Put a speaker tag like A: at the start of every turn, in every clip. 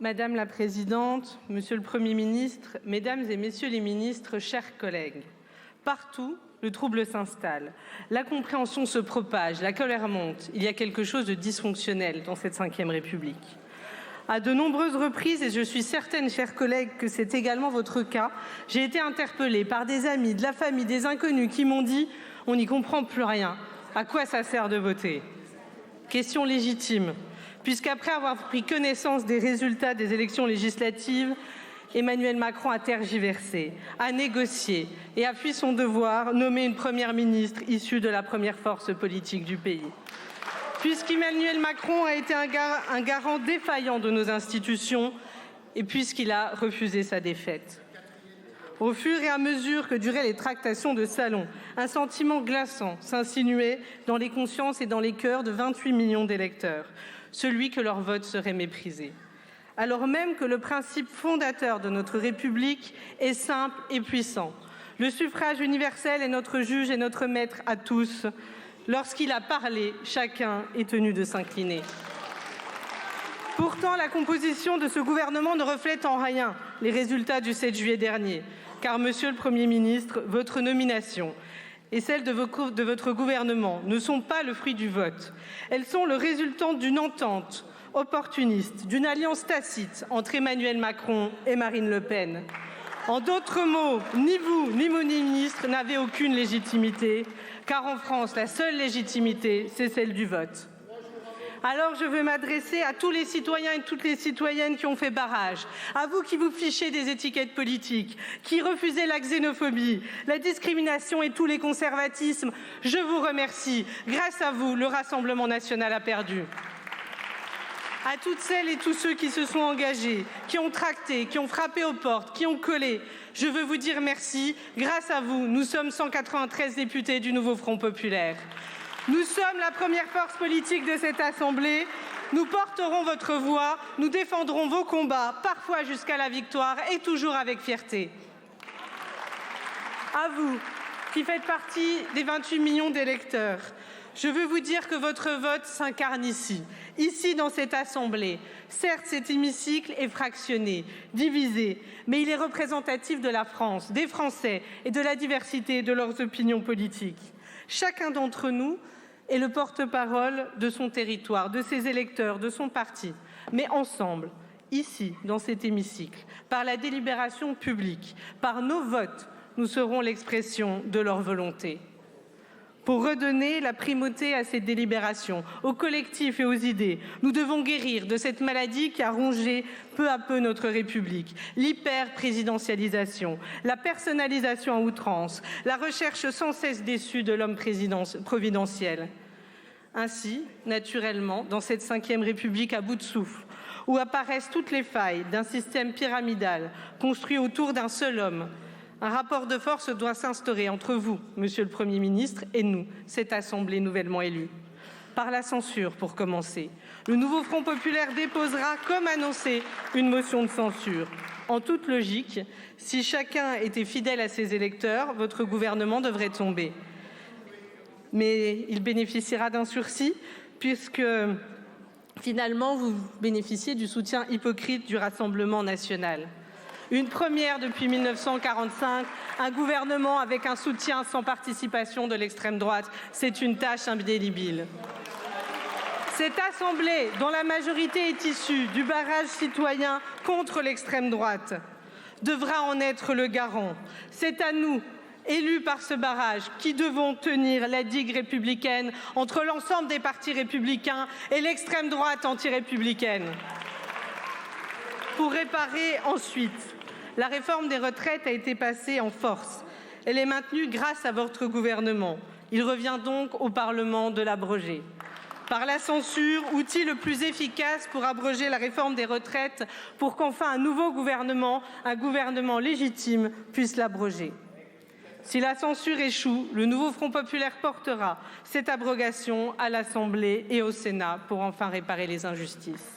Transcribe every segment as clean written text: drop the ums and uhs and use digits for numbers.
A: Madame la Présidente, Monsieur le Premier ministre, Mesdames et Messieurs les ministres, chers collègues, partout, le trouble s'installe, l'incompréhension se propage, la colère monte. Il y a quelque chose de dysfonctionnel dans cette Ve République. À de nombreuses reprises, et je suis certaine, chers collègues, que c'est également votre cas, j'ai été interpellée par des amis, de la famille, des inconnus qui m'ont dit « on n'y comprend plus rien, à quoi ça sert de voter ?» Question légitime, puisqu'après avoir pris connaissance des résultats des élections législatives, Emmanuel Macron a tergiversé, a négocié et a fui son devoir, nommer une première ministre issue de la première force politique du pays. Puisqu'Emmanuel Macron a été un garant défaillant de nos institutions et puisqu'il a refusé sa défaite. Au fur et à mesure que duraient les tractations de salon, un sentiment glaçant s'insinuait dans les consciences et dans les cœurs de 28 millions d'électeurs, celui que leur vote serait méprisé. Alors même que le principe fondateur de notre République est simple et puissant. Le suffrage universel est notre juge et notre maître à tous. Lorsqu'il a parlé, chacun est tenu de s'incliner. Pourtant, la composition de ce gouvernement ne reflète en rien les résultats du 7 juillet dernier, car, Monsieur le Premier ministre, votre nomination et celle de votre gouvernement ne sont pas le fruit du vote. Elles sont le résultat d'une entente opportuniste, d'une alliance tacite entre Emmanuel Macron et Marine Le Pen. En d'autres mots, ni vous ni mon ministre n'avez aucune légitimité, car en France, la seule légitimité, c'est celle du vote. Alors je veux m'adresser à tous les citoyens et toutes les citoyennes qui ont fait barrage, à vous qui vous fichez des étiquettes politiques, qui refusez la xénophobie, la discrimination et tous les conservatismes. Je vous remercie. Grâce à vous, le Rassemblement national a perdu. À toutes celles et tous ceux qui se sont engagés, qui ont tracté, qui ont frappé aux portes, qui ont collé, je veux vous dire merci. Grâce à vous, nous sommes 193 députés du nouveau Front populaire. Nous sommes la première force politique de cette Assemblée. Nous porterons votre voix, nous défendrons vos combats, parfois jusqu'à la victoire et toujours avec fierté. À vous, qui faites partie des 28 millions d'électeurs, je veux vous dire que votre vote s'incarne ici dans cette Assemblée. Certes, cet hémicycle est fractionné, divisé, mais il est représentatif de la France, des Français et de la diversité de leurs opinions politiques. Chacun d'entre nous est le porte-parole de son territoire, de ses électeurs, de son parti. Mais ensemble, ici, dans cet hémicycle, par la délibération publique, par nos votes, nous serons l'expression de leur volonté. Pour redonner la primauté à cette délibération, aux collectifs et aux idées, nous devons guérir de cette maladie qui a rongé peu à peu notre République. L'hyper-présidentialisation, la personnalisation à outrance, la recherche sans cesse déçue de l'homme providentiel. Ainsi, naturellement, dans cette Ve République à bout de souffle, où apparaissent toutes les failles d'un système pyramidal construit autour d'un seul homme, un rapport de force doit s'instaurer entre vous, Monsieur le Premier ministre, et nous, cette Assemblée nouvellement élue. Par la censure, pour commencer. Le nouveau Front populaire déposera, comme annoncé, une motion de censure. En toute logique, si chacun était fidèle à ses électeurs, votre gouvernement devrait tomber. Mais il bénéficiera d'un sursis, puisque finalement, vous bénéficiez du soutien hypocrite du Rassemblement national. Une première depuis 1945, un gouvernement avec un soutien sans participation de l'extrême droite, c'est une tâche indélébile. Cette Assemblée, dont la majorité est issue du barrage citoyen contre l'extrême droite, devra en être le garant. C'est à nous, élus par ce barrage, qui devons tenir la digue républicaine entre l'ensemble des partis républicains et l'extrême droite antirépublicaine. Pour réparer ensuite, la réforme des retraites a été passée en force. Elle est maintenue grâce à votre gouvernement. Il revient donc au Parlement de l'abroger. Par la censure, outil le plus efficace pour abroger la réforme des retraites, pour qu'enfin un nouveau gouvernement, un gouvernement légitime, puisse l'abroger. Si la censure échoue, le nouveau Front populaire portera cette abrogation à l'Assemblée et au Sénat pour enfin réparer les injustices.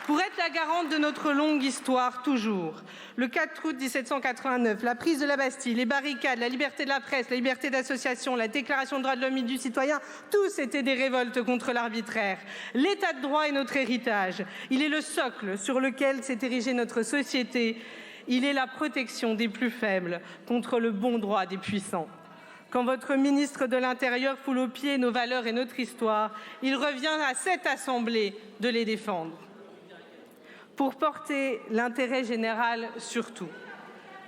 A: Pour être la garante de notre longue histoire, toujours. Le 4 août 1789, la prise de la Bastille, les barricades, la liberté de la presse, la liberté d'association, la déclaration des droits de l'homme et du citoyen, tous étaient des révoltes contre l'arbitraire. L'état de droit est notre héritage. Il est le socle sur lequel s'est érigée notre société. Il est la protection des plus faibles contre le bon droit des puissants. Quand votre ministre de l'Intérieur foule aux pieds nos valeurs et notre histoire, il revient à cette Assemblée de les défendre. Pour porter l'intérêt général surtout.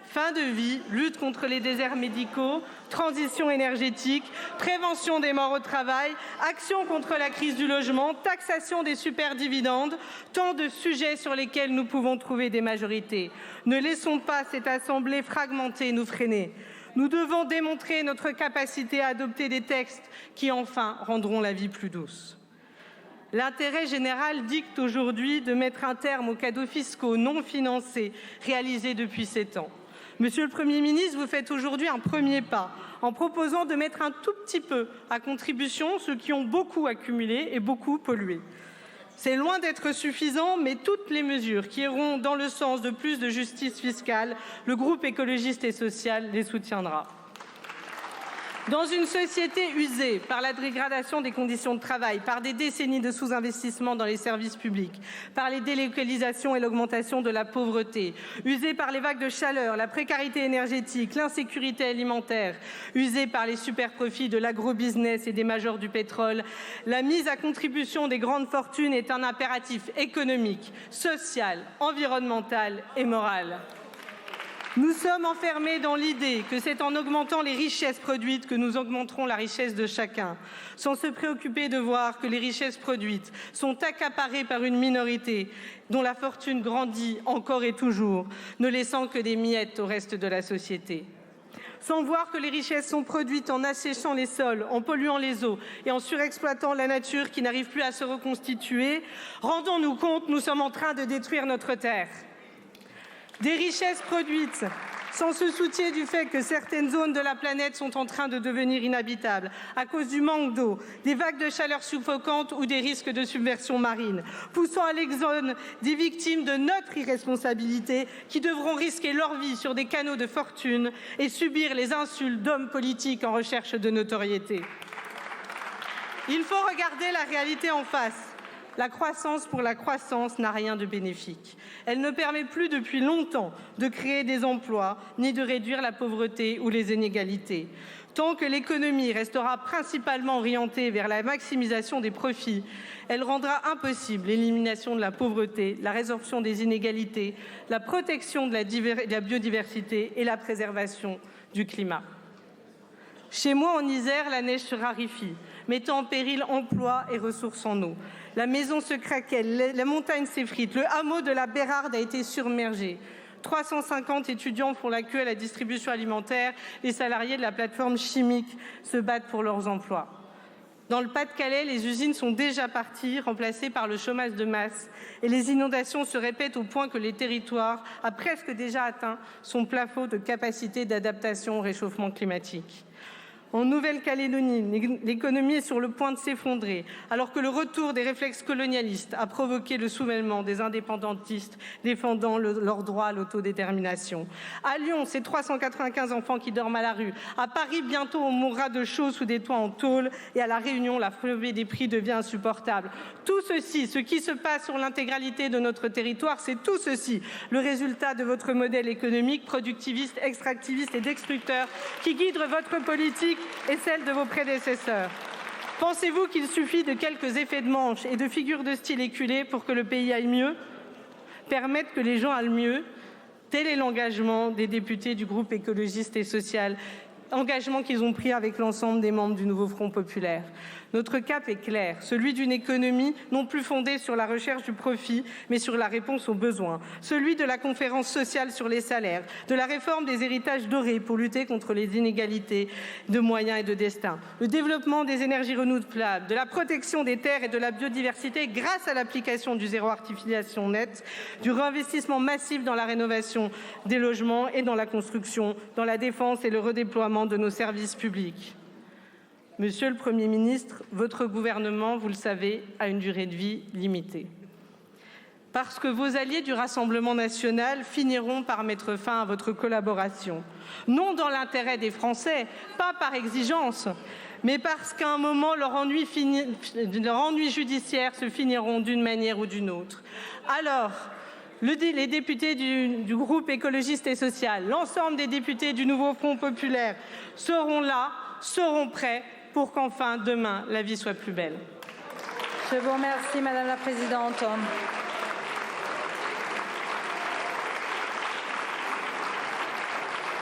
A: Fin de vie, lutte contre les déserts médicaux, transition énergétique, prévention des morts au travail, action contre la crise du logement, taxation des superdividendes, tant de sujets sur lesquels nous pouvons trouver des majorités. Ne laissons pas cette Assemblée fragmentée nous freiner. Nous devons démontrer notre capacité à adopter des textes qui enfin rendront la vie plus douce. L'intérêt général dicte aujourd'hui de mettre un terme aux cadeaux fiscaux non financés réalisés depuis 7 ans. Monsieur le Premier ministre, vous faites aujourd'hui un premier pas en proposant de mettre un tout petit peu à contribution ceux qui ont beaucoup accumulé et beaucoup pollué. C'est loin d'être suffisant, mais toutes les mesures qui iront dans le sens de plus de justice fiscale, le groupe écologiste et social les soutiendra. Dans une société usée par la dégradation des conditions de travail, par des décennies de sous-investissement dans les services publics, par les délocalisations et l'augmentation de la pauvreté, usée par les vagues de chaleur, la précarité énergétique, l'insécurité alimentaire, usée par les super-profits de l'agro-business et des majors du pétrole, la mise à contribution des grandes fortunes est un impératif économique, social, environnemental et moral. Nous sommes enfermés dans l'idée que c'est en augmentant les richesses produites que nous augmenterons la richesse de chacun, sans se préoccuper de voir que les richesses produites sont accaparées par une minorité dont la fortune grandit encore et toujours, ne laissant que des miettes au reste de la société. Sans voir que les richesses sont produites en asséchant les sols, en polluant les eaux et en surexploitant la nature qui n'arrive plus à se reconstituer, rendons-nous compte, nous sommes en train de détruire notre terre. Des richesses produites sans se soucier du fait que certaines zones de la planète sont en train de devenir inhabitables à cause du manque d'eau, des vagues de chaleur suffocantes ou des risques de submersion marine, poussant à l'exode des victimes de notre irresponsabilité qui devront risquer leur vie sur des canaux de fortune et subir les insultes d'hommes politiques en recherche de notoriété. Il faut regarder la réalité en face. La croissance pour la croissance n'a rien de bénéfique. Elle ne permet plus depuis longtemps de créer des emplois ni de réduire la pauvreté ou les inégalités. Tant que l'économie restera principalement orientée vers la maximisation des profits, elle rendra impossible l'élimination de la pauvreté, la résorption des inégalités, la protection de la biodiversité et la préservation du climat. Chez moi, en Isère, la neige se raréfie, mettant en péril emploi et ressources en eau. La maison se craquelle, la montagne s'effrite, le hameau de la Bérarde a été submergé. 350 étudiants font la queue à la distribution alimentaire. Les salariés de la plateforme chimique se battent pour leurs emplois. Dans le Pas-de-Calais, les usines sont déjà parties, remplacées par le chômage de masse. Et les inondations se répètent au point que le territoire a presque déjà atteint son plafond de capacité d'adaptation au réchauffement climatique. En Nouvelle-Calédonie, l'économie est sur le point de s'effondrer, alors que le retour des réflexes colonialistes a provoqué le soulèvement des indépendantistes défendant leur droit à l'autodétermination. À Lyon, c'est 395 enfants qui dorment à la rue. À Paris, bientôt, on mourra de chaud sous des toits en tôle. Et à La Réunion, la flambée des prix devient insupportable. Tout ceci, ce qui se passe sur l'intégralité de notre territoire, c'est tout ceci, le résultat de votre modèle économique productiviste, extractiviste et destructeur qui guide votre politique et celle de vos prédécesseurs. Pensez-vous qu'il suffit de quelques effets de manche et de figures de style éculées pour que le pays aille mieux? Permettre que les gens aillent mieux, tel est l'engagement des députés du groupe écologiste et social, engagement qu'ils ont pris avec l'ensemble des membres du nouveau Front populaire. Notre cap est clair, celui d'une économie non plus fondée sur la recherche du profit, mais sur la réponse aux besoins, celui de la conférence sociale sur les salaires, de la réforme des héritages dorés pour lutter contre les inégalités de moyens et de destin, le développement des énergies renouvelables, de la protection des terres et de la biodiversité grâce à l'application du zéro artificialisation nette, du réinvestissement massif dans la rénovation des logements et dans la construction, dans la défense et le redéploiement de nos services publics. Monsieur le Premier ministre, votre gouvernement, vous le savez, a une durée de vie limitée. parce que vos alliés du Rassemblement national finiront par mettre fin à votre collaboration. Non dans l'intérêt des Français, pas par exigence, mais parce qu'à un moment, leurs ennuis judiciaires se finiront d'une manière ou d'une autre. Alors, les députés du groupe écologiste et social, l'ensemble des députés du nouveau Front populaire seront là, seront prêts pour qu'enfin, demain, la vie soit plus belle.
B: Je vous remercie, Madame la Présidente.